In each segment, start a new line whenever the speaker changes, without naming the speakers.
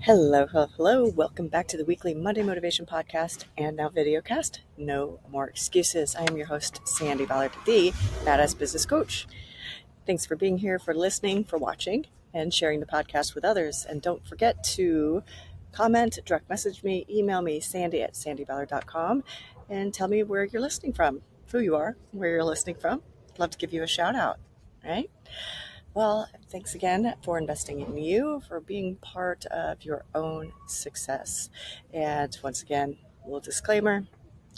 Hello, hello, hello. Welcome back to the weekly Monday Motivation Podcast and now videocast. No more excuses. I am your host, Sandy Ballard, the Badass Business Coach. Thanks for being here, for listening, for watching, and sharing the podcast with others. And don't forget to comment, direct message me, email me, sandy@sandyballard.com, and tell me where you're listening from, who you are, where you're listening from. I'd love to give you a shout out, right? Well, thanks again for investing in you, for being part of your own success. And once again, a little disclaimer,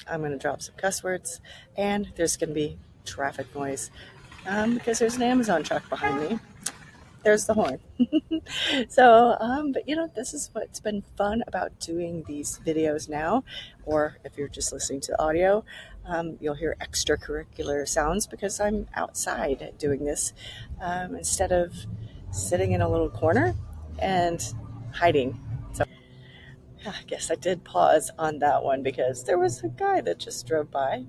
I'm going to drop some cuss words and there's going to be traffic noise because there's an Amazon truck behind me. There's the horn. But this is what's been fun about doing these videos now, or if you're just listening to the audio, you'll hear extracurricular sounds because I'm outside doing this instead of sitting in a little corner and hiding. So I guess I did pause on that one because there was a guy that just drove by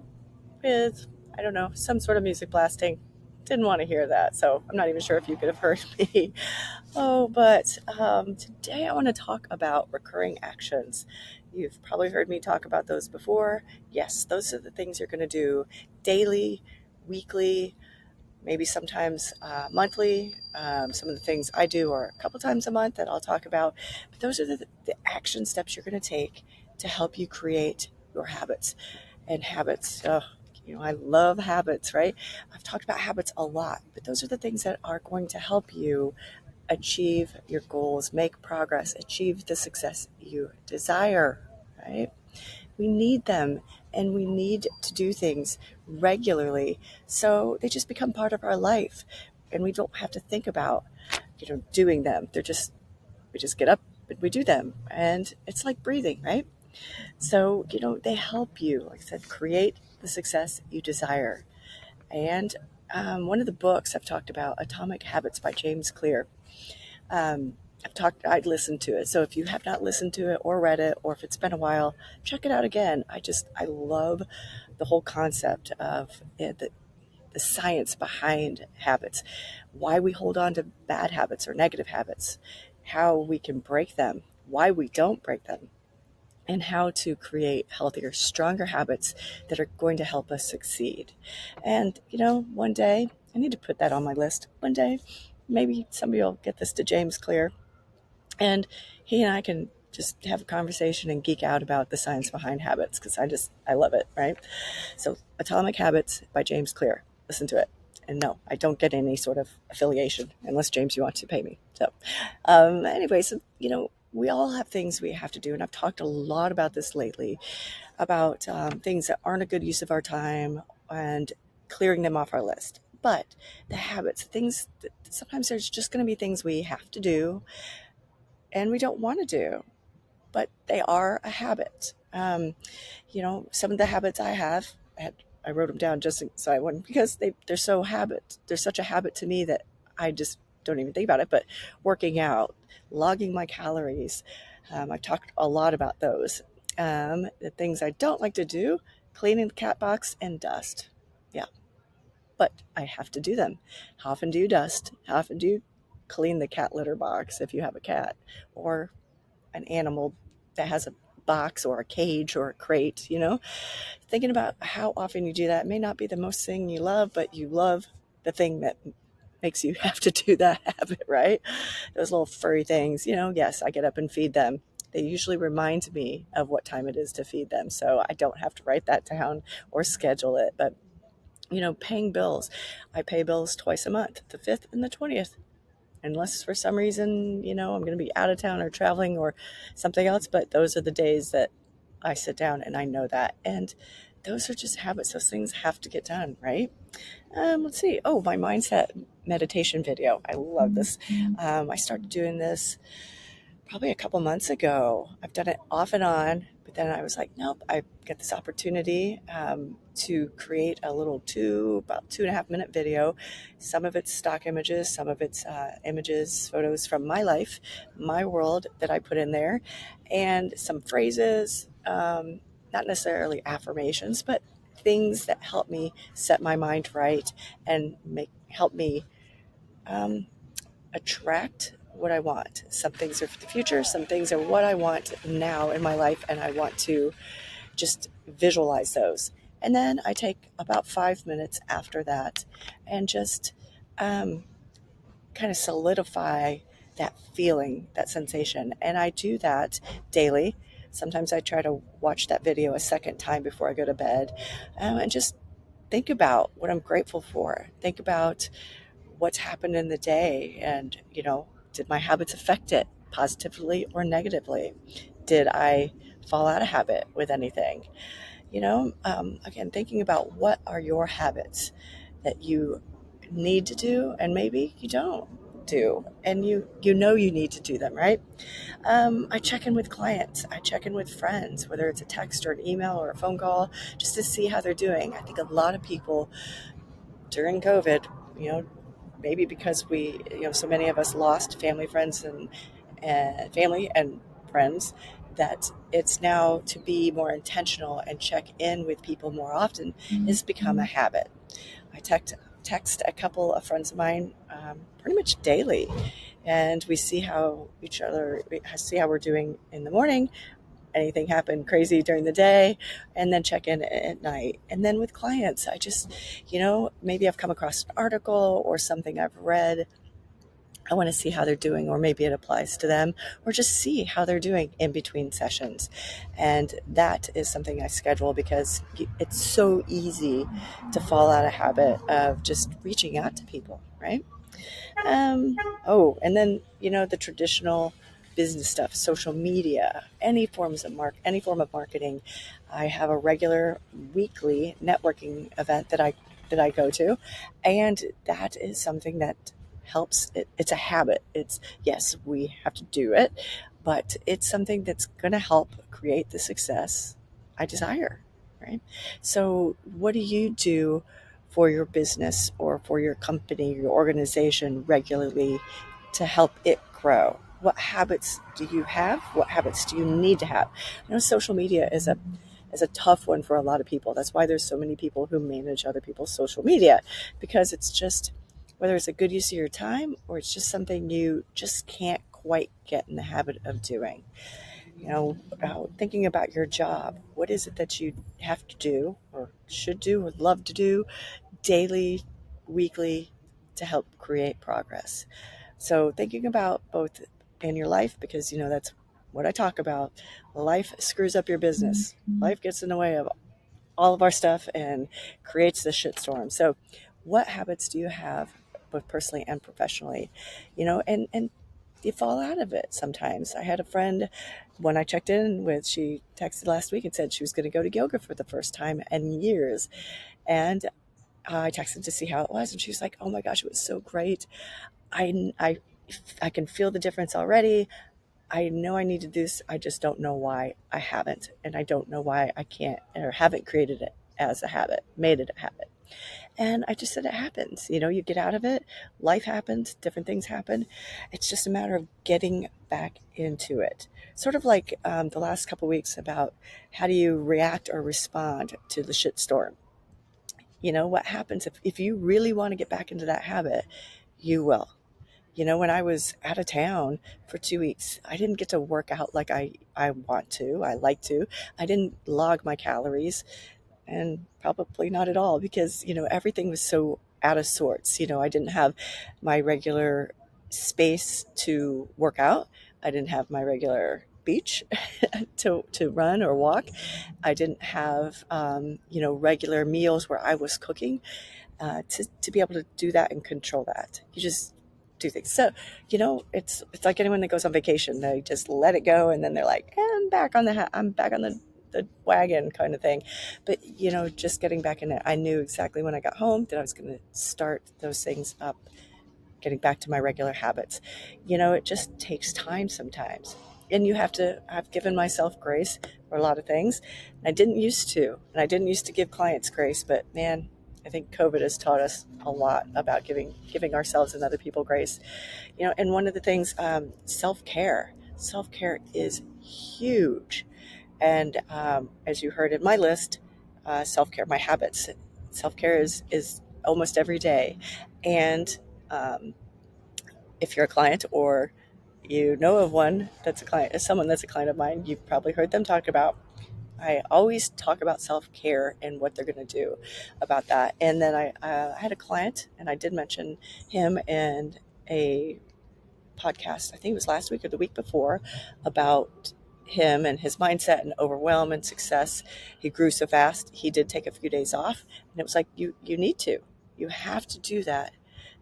with, I don't know, some sort of music blasting. Didn't want to hear that, so I'm not even sure if you could have heard me. But today I want to talk about recurring actions. You've probably heard me talk about those before. Yes, those are the things you're going to do daily, weekly, maybe sometimes monthly. Some of the things I do are a couple times a month that I'll talk about. But those are the action steps you're going to take to help you create your habits. And habits, I love habits, right? I've talked about habits a lot, but those are the things that are going to help you achieve your goals, make progress, achieve the success you desire, right? We need them and we need to do things regularly so they just become part of our life and we don't have to think about, doing them. We just get up and we do them. And it's like breathing, right? So, they help you, like I said, create the success you desire. And one of the books I've talked about, Atomic Habits by James Clear. I'd listened to it. So if you have not listened to it or read it, or if it's been a while, check it out again. I love the whole concept of it, the science behind habits, why we hold on to bad habits or negative habits, how we can break them, why we don't break them, and how to create healthier, stronger habits that are going to help us succeed. And, one day, I need to put that on my list. One day, maybe somebody will get this to James Clear and he and I can just have a conversation and geek out about the science behind habits because I love it, right? So Atomic Habits by James Clear. Listen to it. And no, I don't get any sort of affiliation unless, James, you want to pay me. So we all have things we have to do. And I've talked a lot about this lately, about things that aren't a good use of our time and clearing them off our list. But the habits, things, sometimes there's just going to be things we have to do and we don't want to do, but they are a habit. Some of the habits I wrote them down just so I wouldn't, because they're such a habit to me that I just don't even think about it. But working out, logging my calories, I've talked a lot about those. The things I don't like to do, cleaning the cat box and dust. Yeah, but I have to do them. How often do you dust? How often do you clean the cat litter box if you have a cat or an animal that has a box or a cage or a crate? Thinking about how often you do that may not be the most thing you love, but you love the thing that makes you have to do that habit, right? Those little furry things, yes, I get up and feed them. They usually remind me of what time it is to feed them, so I don't have to write that down or schedule it. But paying bills, I pay bills twice a month, the 5th and the 20th, unless for some reason, I'm going to be out of town or traveling or something else. But those are the days that I sit down and I know that. And those are just habits. Those things have to get done, right? Let's see. Oh, my mindset meditation video. I love this. I started doing this probably a couple months ago. I've done it off and on, but then I was like, nope, I get this opportunity to create a little about 2.5 minute video. Some of it's stock images, some of it's images, photos from my life, my world that I put in there, and some phrases, not necessarily affirmations, but things that help me set my mind right and help me attract what I want. Some things are for the future, some things are what I want now in my life, and I want to just visualize those. And then I take about 5 minutes after that and just um, kind of solidify that feeling, that sensation. And I do that daily. Sometimes I try to watch that video a second time before I go to bed, and just think about what I'm grateful for. Think about what's happened in the day, and did my habits affect it positively or negatively? Did I fall out of habit with anything? Again, thinking about what are your habits that you need to do and maybe you don't do, and you need to do them, right? I check in with clients, I check in with friends, whether it's a text or an email or a phone call, just to see how they're doing. I think a lot of people during COVID, you know, maybe because so many of us lost family, friends, and family and friends, that it's now to be more intentional and check in with people more often has become a habit. I text a couple of friends of mine pretty much daily, and we see how we see how we're doing in the morning, anything happened crazy during the day, and then check in at night. And then with clients, I just, maybe I've come across an article or something I've read. I want to see how they're doing, or maybe it applies to them, or just see how they're doing in between sessions. And that is something I schedule because it's so easy to fall out of habit of just reaching out to people, right? Um, and then the traditional business stuff, social media, any form of marketing. I have a regular weekly networking event that I go to, and that is something that helps. It's a habit. It's Yes, we have to do it, but it's something that's going to help create the success I desire. Right. So, what do you do for your business or for your company, your organization regularly to help it grow? What habits do you have? What habits do you need to have? I know social media is a tough one for a lot of people. That's why there's so many people who manage other people's social media, because it's just, whether it's a good use of your time or it's just something you just can't quite get in the habit of doing. Thinking about your job, what is it that you have to do or should do or love to do daily, weekly, to help create progress? So thinking about both in your life, because that's what I talk about. Life screws up your business. Life gets in the way of all of our stuff and creates the shitstorm. So what habits do you have, both personally and professionally? And you fall out of it sometimes. I had a friend, when I checked in with, she texted last week and said she was going to go to yoga for the first time in years. And I texted to see how it was, and she was like, "Oh my gosh, it was so great. I, I, I can feel the difference already. I know I need to do this. I just don't know why I haven't, and I don't know why I can't or haven't created it as a habit, made it a habit." And I just said, it happens. You get out of it. Life happens. Different things happen. It's just a matter of getting back into it. Sort of like the last couple of weeks about how do you react or respond to the shitstorm. What happens if you really want to get back into that habit, you will. When I was out of town for 2 weeks, I didn't get to work out like I want to, I like to. I didn't log my calories, and probably not at all, because, everything was so out of sorts. I didn't have my regular space to work out. I didn't have my regular beach to run or walk. I didn't have, regular meals where I was cooking to be able to do that and control that. You just do things. So, it's like anyone that goes on vacation. They just let it go, and then they're like, I'm back on the wagon kind of thing. But, just getting back in it, I knew exactly when I got home that I was going to start those things up, getting back to my regular habits. It just takes time sometimes. And I've given myself grace for a lot of things. I didn't used to, and I didn't used to give clients grace, but man, I think COVID has taught us a lot about giving ourselves and other people grace. And one of the things, self-care. Self-care is huge. And as you heard in my list, self-care, my habits, self-care is almost every day. And if you're a client or you know of one that's a client, someone that's a client of mine. You've probably heard them talk about. I always talk about self care and what they're going to do about that. And then I had a client, and I did mention him in a podcast, I think it was last week or the week before, about him and his mindset and overwhelm and success. He grew so fast. He did take a few days off, and it was like, you need to. You have to do that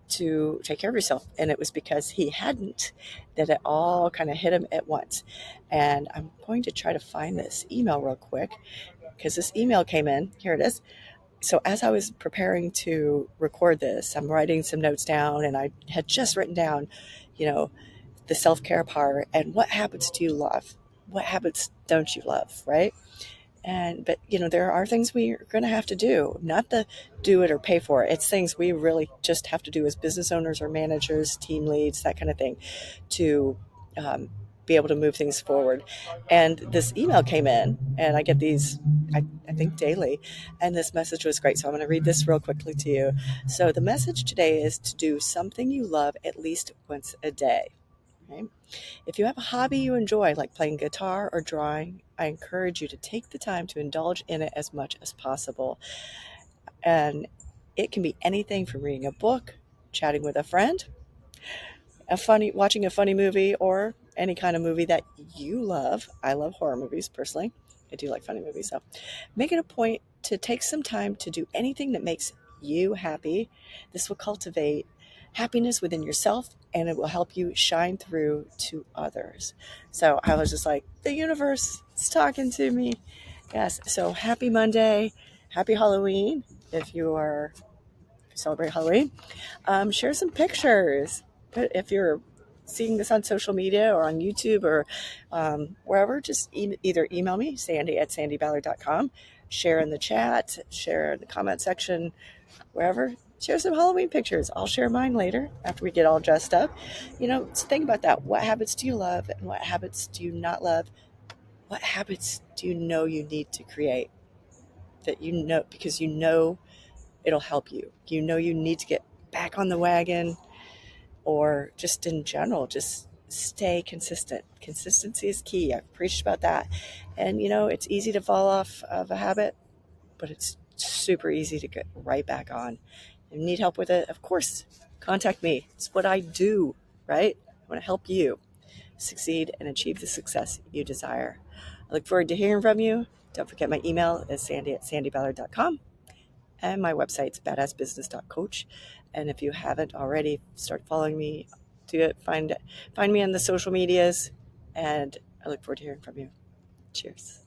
to take care of yourself. And it was because he hadn't, that it all kind of hit him at once. And I'm going to try to find this email real quick because this email came in. Here it is. So as I was preparing to record this, I'm writing some notes down, and I had just written down, you know, the self-care part and what habits do you love? What habits don't you love, right? But there are things we're going to have to do, not the do it or pay for it. It's things we really just have to do as business owners or managers, team leads, that kind of thing, to be able to move things forward. And this email came in, and I get these, I think, daily. And this message was great. So I'm going to read this real quickly to you. So the message today is to do something you love at least once a day. Right? If you have a hobby you enjoy, like playing guitar or drawing, I encourage you to take the time to indulge in it as much as possible. And it can be anything from reading a book, chatting with a friend, watching a funny movie, or any kind of movie that you love. I love horror movies personally. I do like funny movies, so make it a point to take some time to do anything that makes you happy. This will cultivate happiness within yourself, and it will help you shine through to others. So I was just like, the universe is talking to me. Yes. So happy Monday. Happy Halloween. If you celebrate Halloween, share some pictures. But if you're seeing this on social media or on YouTube or wherever, just either email me, sandy@sandyballard.com, share in the chat, share in the comment section, wherever. Share some Halloween pictures. I'll share mine later after we get all dressed up. So think about that. What habits do you love and what habits do you not love? What habits do you know you need to create that because it'll help you? You need to get back on the wagon, or just in general, just stay consistent. Consistency is key. I've preached about that. And it's easy to fall off of a habit, but it's super easy to get right back on. If you need help with it, of course, contact me. It's what I do, right? I want to help you succeed and achieve the success you desire. I look forward to hearing from you. Don't forget my email is sandy@sandyballard.com, and my website's badassbusiness.coach. And if you haven't already, start following me. Do it. Find me on the social medias, and I look forward to hearing from you. Cheers.